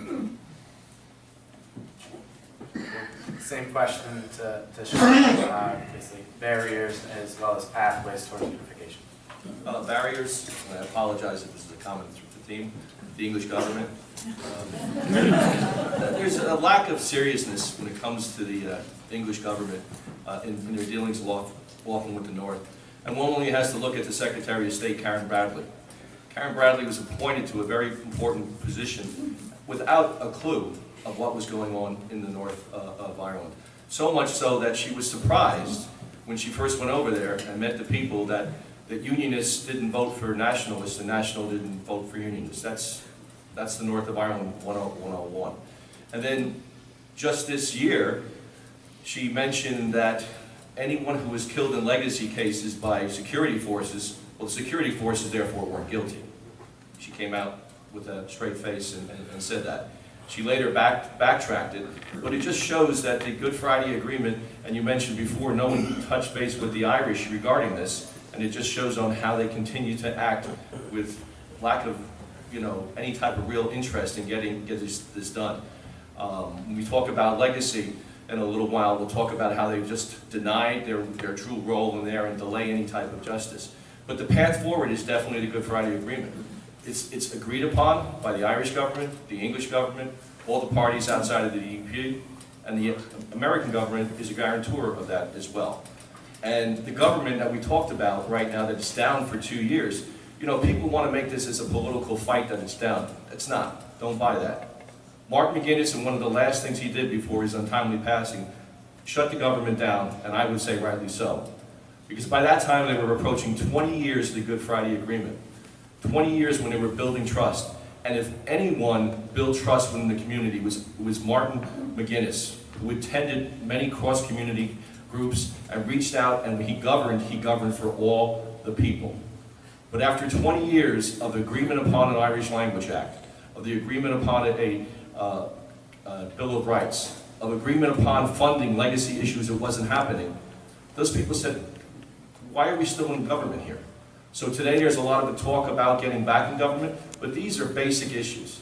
Same question to Sean, basically barriers as well as pathways towards unification. Barriers, and I apologize if this is a common theme, the English government. There's a lack of seriousness when it comes to the English government in their dealings often with the North. And one only has to look at the Secretary of State, Karen Bradley. Karen Bradley was appointed to a very important position without a clue of what was going on in the north of Ireland. So much so that she was surprised when she first went over there and met the people that Unionists didn't vote for Nationalists and Nationals didn't vote for Unionists. That's the north of Ireland 101. And then just this year, she mentioned that anyone who was killed in legacy cases by security forces, well, the security forces therefore weren't guilty. She came out with a straight face and said that. She later backtracked it, but it just shows that the Good Friday Agreement, and you mentioned before, no one touched base with the Irish regarding this, and it just shows on how they continue to act with lack of, any type of real interest in getting this done. When we talk about legacy in a little while, we'll talk about how they've just denied their true role in there and delay any type of justice. But the path forward is definitely the Good Friday Agreement. It's agreed upon by the Irish government, the English government, all the parties outside of the DUP, and the American government is a guarantor of that as well. And the government that we talked about right now that's down for 2 years, people want to make this as a political fight that it's down. It's not. Don't buy that. Mark McGuinness, in one of the last things he did before his untimely passing, shut the government down, and I would say rightly so. Because by that time they were approaching 20 years of the Good Friday Agreement. 20 years when they were building trust. And if anyone built trust within the community, it was Martin McGuinness, who attended many cross-community groups and reached out, and he governed for all the people. But after 20 years of agreement upon an Irish Language Act, of the agreement upon a Bill of Rights, of agreement upon funding legacy issues that wasn't happening, those people said, why are we still in government here? So today there's a lot of the talk about getting back in government, but these are basic issues.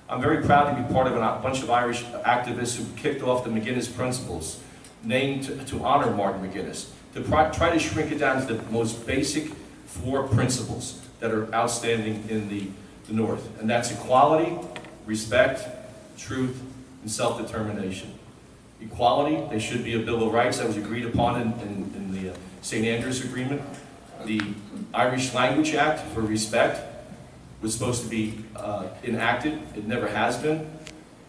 I'm very proud to be part of a bunch of Irish activists who kicked off the McGuinness Principles, named to honor Martin McGuinness, to try to shrink it down to the most basic 4 principles that are outstanding in the North. And that's equality, respect, truth, and self-determination. Equality, there should be a Bill of Rights that was agreed upon in the St. Andrews Agreement. The Irish Language Act for respect was supposed to be enacted. It never has been.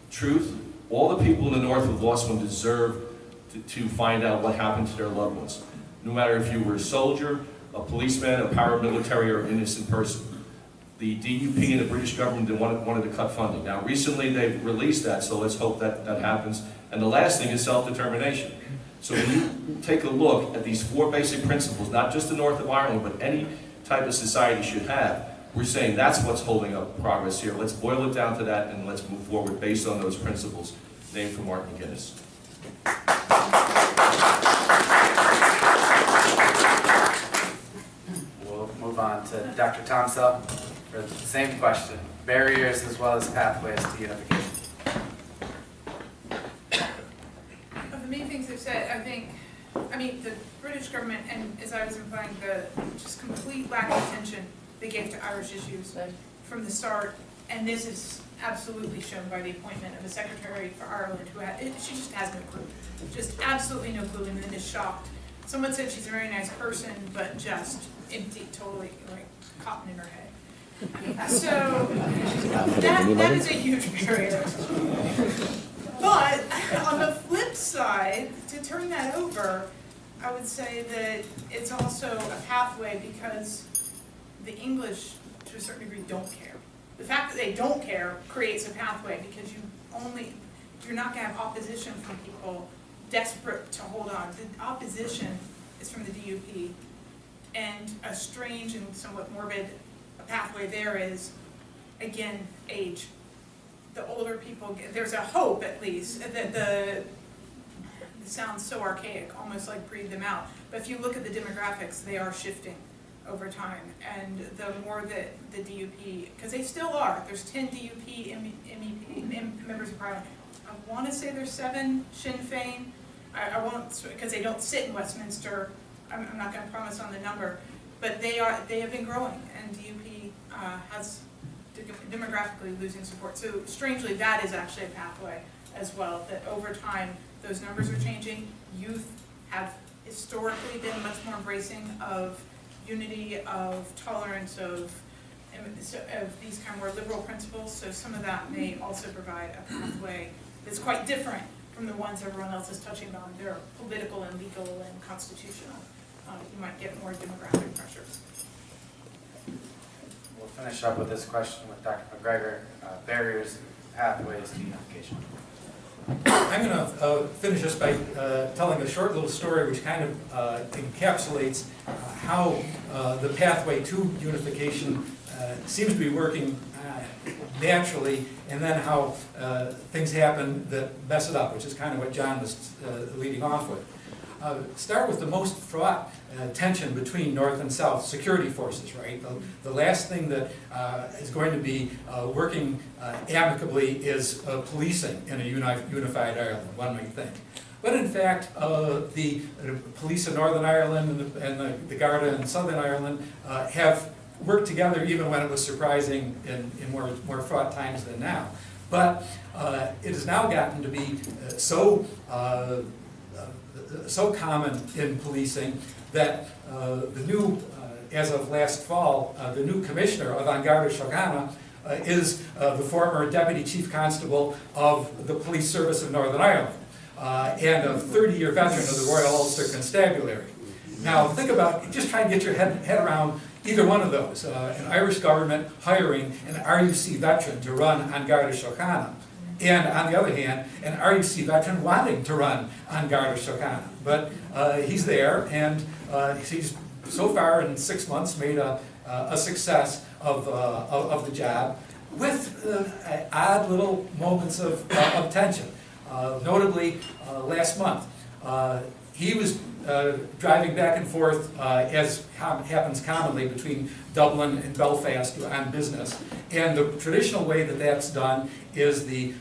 Truth, all the people in the North who've lost one deserve to find out what happened to their loved ones. No matter if you were a soldier, a policeman, a paramilitary, or an innocent person. The DUP and the British government wanted to cut funding. Now recently they've released that, so let's hope that happens. And the last thing is self-determination. So when you take a look at these 4 basic principles, not just the North of Ireland, but any type of society should have, we're saying that's what's holding up progress here. Let's boil it down to that and let's move forward based on those principles, named for Martin McGuinness. We'll move on to Dr. Tomsell for the same question, barriers as well as pathways to unification. Of the main things they've said, I mean, the British government, and as I was implying, the just complete lack of attention they gave to Irish issues from the start, and this is absolutely shown by the appointment of a secretary for Ireland who she just has no clue, just absolutely no clue, and then is shocked. Someone said she's a very nice person, but just empty, totally like cotton in her head. So that is a huge barrier. But on the flip side, to turn that over, I would say that it's also a pathway because the English, to a certain degree, don't care. The fact that they don't care creates a pathway because you're not going to have opposition from people desperate to hold on. The opposition is from the DUP And a strange and somewhat morbid pathway there is, again, age. The older people get, there's a hope at least that it sounds so archaic, almost like breathe them out. But if you look at the demographics, they are shifting over time. And the more that the DUP, because they still are, there's 10 DUP members of parliament. I want to say there's 7 Sinn Féin. I won't, because they don't sit in Westminster. I'm not going to promise on the number, but they have been growing, and DUP has demographically losing support. So strangely, that is actually a pathway as well, that over time those numbers are changing. Youth have historically been much more embracing of unity, of tolerance, of these kind of more liberal principles. So some of that may also provide a pathway that's quite different from the ones everyone else is touching on. They're political and legal and constitutional. You might get more demographic pressure. We'll finish up with this question with Dr. McGregor, barriers and pathways to unification. I'm going to finish this by telling a short little story which kind of encapsulates how the pathway to unification seems to be working naturally, and then how things happen that mess it up, which is kind of what John was leading off with. Start with the most fraught tension between North and South security forces, right? The last thing that is going to be working amicably is policing in a unified Ireland, one might think. But in fact, the police in Northern Ireland and the Garda in Southern Ireland have worked together even when it was surprising in more fraught times than now. But it has now gotten to be so common in policing that the new, as of last fall, the new commissioner of An Garda Síochána is the former deputy chief constable of the police service of Northern Ireland and a 30-year veteran of the Royal Ulster Constabulary. Now think about, just try and get your head around either one of those. An Irish government hiring an RUC veteran to run An Garda Síochána. And on the other hand, an RUC veteran wanting to run An Garda Síochána. But he's there, and he's so far in 6 months made a success of the job, with odd little moments of tension. Notably, last month, he was driving back and forth, as happens commonly between Dublin and Belfast on business. And the traditional way that that's done is the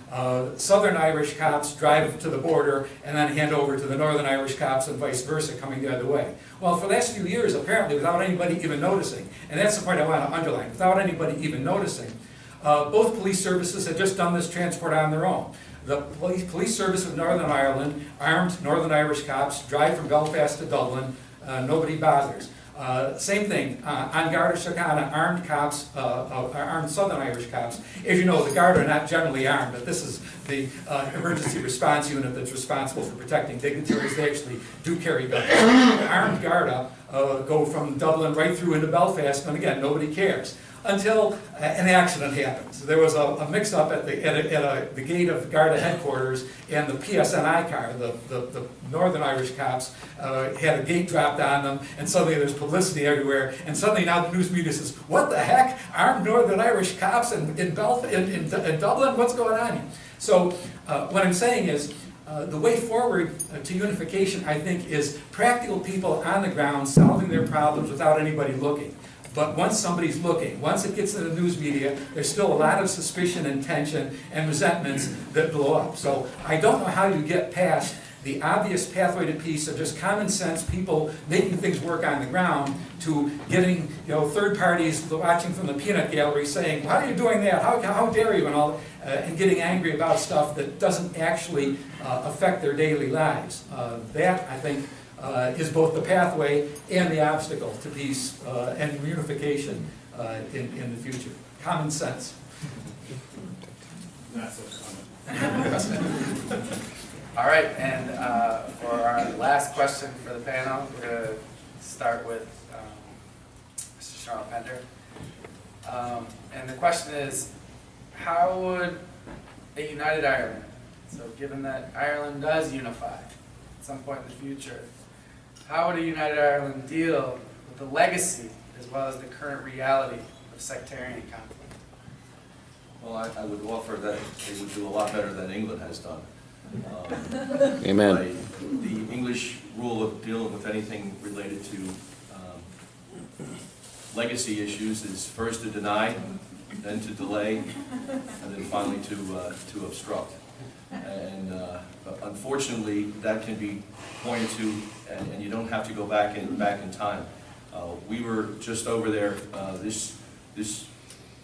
Southern Irish cops drive to the border and then hand over to the Northern Irish cops and vice versa, coming the other way. Well, for the last few years, apparently, without anybody even noticing, and that's the point I want to underline, without anybody even noticing, both police services had just done this transport on their own. The police service of Northern Ireland, armed Northern Irish cops, drive from Belfast to Dublin, nobody bothers. Same thing, An Garda Síochána, armed cops, armed Southern Irish cops. As you know, the Garda are not generally armed, but this is the emergency response unit that's responsible for protecting dignitaries. They actually do carry guns. The armed Garda go from Dublin right through into Belfast, and again, nobody cares. Until an accident happens. There was a mix-up at the gate of Garda headquarters, and the PSNI car, the Northern Irish cops, had a gate dropped on them, and suddenly there's publicity everywhere, and suddenly now the news media says, what the heck? Armed Northern Irish cops in Dublin? What's going on here? So what I'm saying is, the way forward to unification, I think, is practical people on the ground solving their problems without anybody looking. But once somebody's looking, once it gets in the news media, there's still a lot of suspicion and tension and resentments that blow up. So I don't know how you get past the obvious pathway to peace of just common sense people making things work on the ground to getting, third parties watching from the peanut gallery saying, why are you doing that? How dare you? And getting angry about stuff that doesn't actually affect their daily lives. That, I think, is both the pathway and the obstacle to peace and reunification in the future. Common sense. All right, and for our last question for the panel, we're going to start with Mr. Charles Pender. And the question is, how would a united Ireland, so given that Ireland does unify at some point in the future, how would a united Ireland deal with the legacy as well as the current reality of sectarian conflict? Well, I would offer that they would do a lot better than England has done. Amen. The English rule of dealing with anything related to legacy issues is first to deny, then to delay, and then finally to obstruct. And unfortunately, that can be pointed to, and you don't have to go back in time. We were just over there this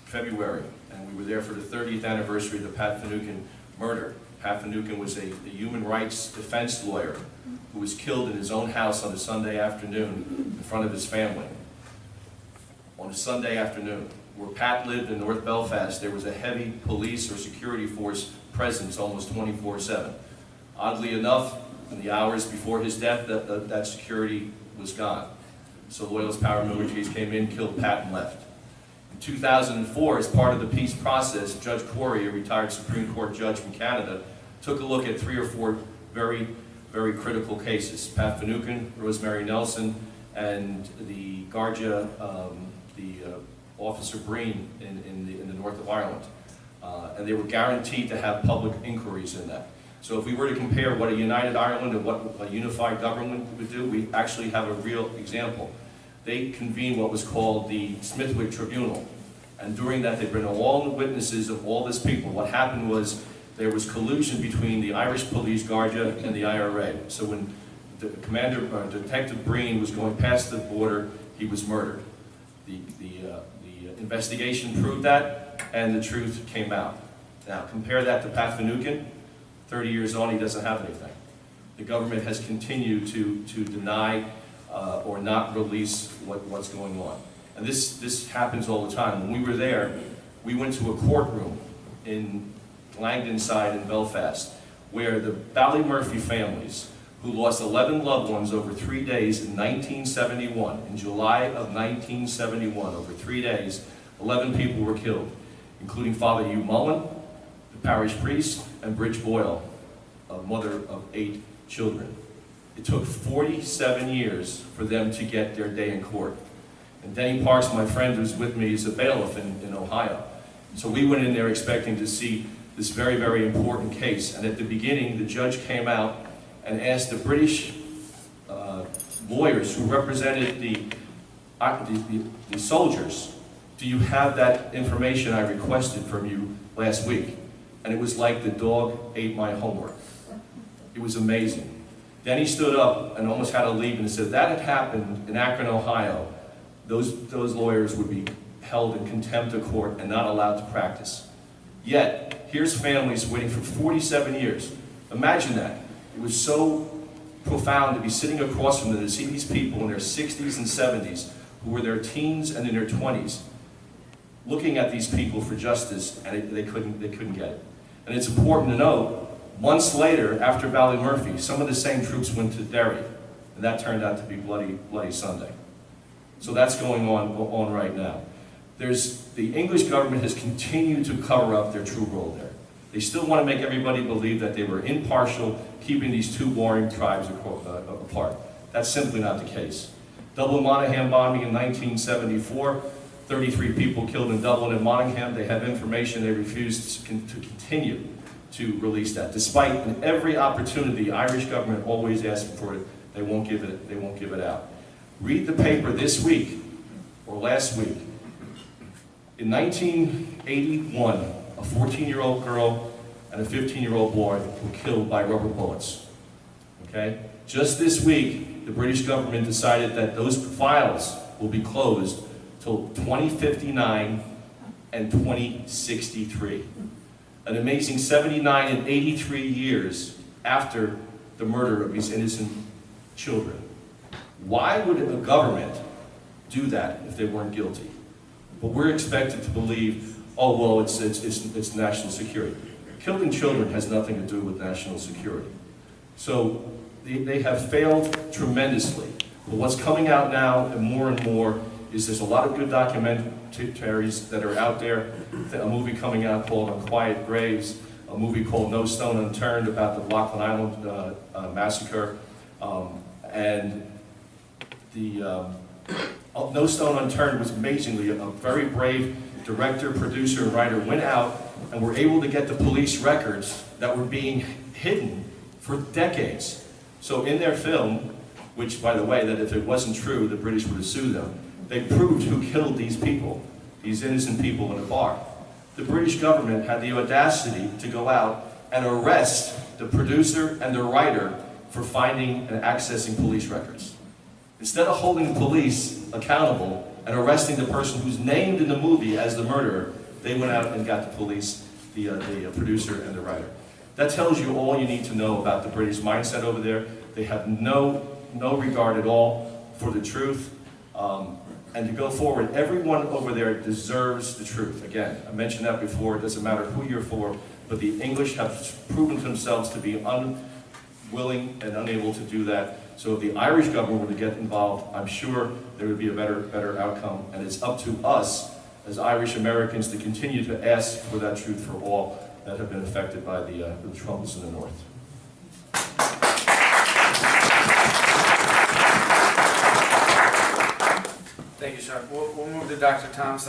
February, and we were there for the 30th anniversary of the Pat Finucane murder. Pat Finucane was a human rights defense lawyer who was killed in his own house on a Sunday afternoon in front of his family. On a Sunday afternoon, where Pat lived in North Belfast, there was a heavy police or security force presence almost 24/7. Oddly enough, in the hours before his death, that security was gone. So Loyalist paramilitaries came in, killed Pat, and left. In 2004, as part of the peace process, Judge Corey, a retired Supreme Court judge from Canada, took a look at 3 or 4 very, very critical cases. Pat Finucane, Rosemary Nelson, and the Garja, Officer Breen in the north of Ireland. And they were guaranteed to have public inquiries in that. So if we were to compare what a united Ireland and what a unified government would do, we actually have a real example. They convened what was called the Smithwick Tribunal. And during that, they brought all the witnesses of all this people. What happened was there was collusion between the Irish police, Garja, and the IRA. So when the Detective Breen was going past the border, he was murdered. The investigation proved that, and the truth came out. Now, compare that to Pat Finucane. 30 years on, he doesn't have anything. The government has continued to deny or not release what's going on. And this happens all the time. When we were there, we went to a courtroom in Langdon side in Belfast, where the Ballymurphy families, who lost 11 loved ones over 3 days in 1971, in July of 1971, over 3 days, 11 people were killed, including Father Hugh Mullen, the parish priest, and Bridge Boyle, a mother of 8 children. It took 47 years for them to get their day in court. And Denny Parks, my friend who's with me, is a bailiff in Ohio. So we went in there expecting to see this very, very important case. And at the beginning, the judge came out and asked the British lawyers who represented the soldiers, do you have that information I requested from you last week? And it was like the dog ate my homework. It was amazing. Then he stood up and almost had to leave and said, that had happened in Akron, Ohio. Those lawyers would be held in contempt of court and not allowed to practice. Yet, here's families waiting for 47 years. Imagine that. It was so profound to be sitting across from them, to see these people in their 60s and 70s, who were their teens and in their 20s, looking at these people for justice, and they couldn't get it. And it's important to know, months later, after Ballymurphy, some of the same troops went to Derry, and that turned out to be Bloody Sunday. So that's going on right now. The English government has continued to cover up their true role there. They still want to make everybody believe that they were impartial, keeping these 2 warring tribes apart. That's simply not the case. Dublin Monaghan bombing in 1974, 33 people killed in Dublin and Monaghan. They have information, they refused to continue to release that. Despite in every opportunity, the Irish government always asking for it, they won't give it out. Read the paper this week, or last week. In 1981, a 14-year-old girl and a 15-year-old boy were killed by rubber bullets. Okay? Just this week, the British government decided that those files will be closed till 2059 and 2063. An amazing 79 and 83 years after the murder of these innocent children. Why would a government do that if they weren't guilty? But we're expected to believe, oh, well, it's national security. Killing children has nothing to do with national security. So they have failed tremendously. But what's coming out now, and more, is there's a lot of good documentaries that are out there. A movie coming out called Unquiet Graves, a movie called No Stone Unturned about the Loughlin Island massacre, and no stone unturned was amazingly a very brave director, producer, and writer went out and were able to get the police records that were being hidden for decades. So in their film, which by the way, that if it wasn't true, the British would have sued them, they proved who killed these people, these innocent people in a bar. The British government had the audacity to go out and arrest the producer and the writer for finding and accessing police records. Instead of holding the police accountable and arresting the person who's named in the movie as the murderer, they went out and got the police, the producer and the writer. That tells you all you need to know about the British mindset over there. They have no regard at all for the truth. And to go forward, everyone over there deserves the truth. Again, I mentioned that before, it doesn't matter who you're for, but the English have proven themselves to be unwilling and unable to do that. So if the Irish government were to get involved, I'm sure there would be a better outcome. And it's up to us as Irish Americans to continue to ask for that truth for all that have been affected by the troubles in the North. Thank you, Sean. We'll move to Dr. Thomas.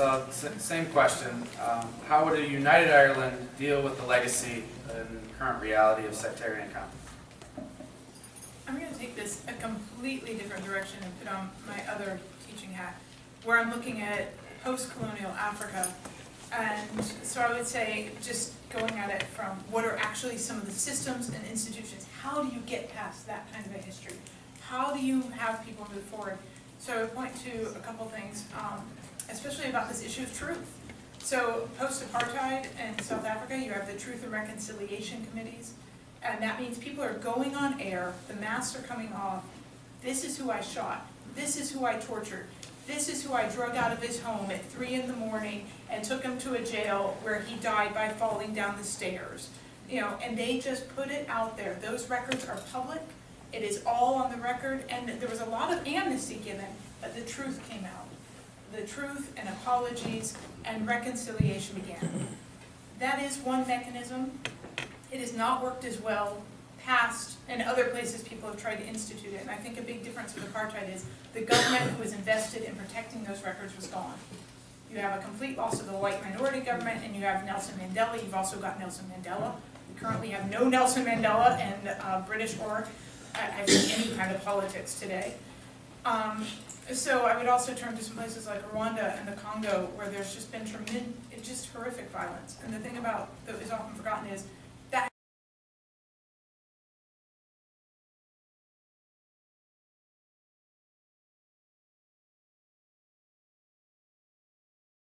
Same question. How would a united Ireland deal with the legacy and current reality of sectarian conflict? I'm going to take this a completely different direction and put on my other teaching hat, where I'm looking at post-colonial Africa. And so I would say, just going at it from what are actually some of the systems and institutions, how do you get past that kind of a history? How do you have people move forward? So I would point to a couple things, especially about this issue of truth. So post-apartheid in South Africa, you have the Truth and Reconciliation Committees, and that means people are going on air, the masks are coming off, this is who I shot, this is who I tortured, this is who I drug out of his home at 3 in the morning and took him to a jail where he died by falling down the stairs. You know, and they just put it out there. Those records are public. It is all on the record, and there was a lot of amnesty given, but the truth came out. The truth and apologies and reconciliation began. That is one mechanism. It has not worked as well past, and other places people have tried to institute it. And I think a big difference with apartheid is the government who was invested in protecting those records was gone. You have a complete loss of the white minority government, and you have Nelson Mandela. You've also got Nelson Mandela. We currently have no Nelson Mandela in British or I think any kind of politics today. So I would also turn to some places like Rwanda and the Congo, where there's just been just horrific violence. And the thing about that is often forgotten is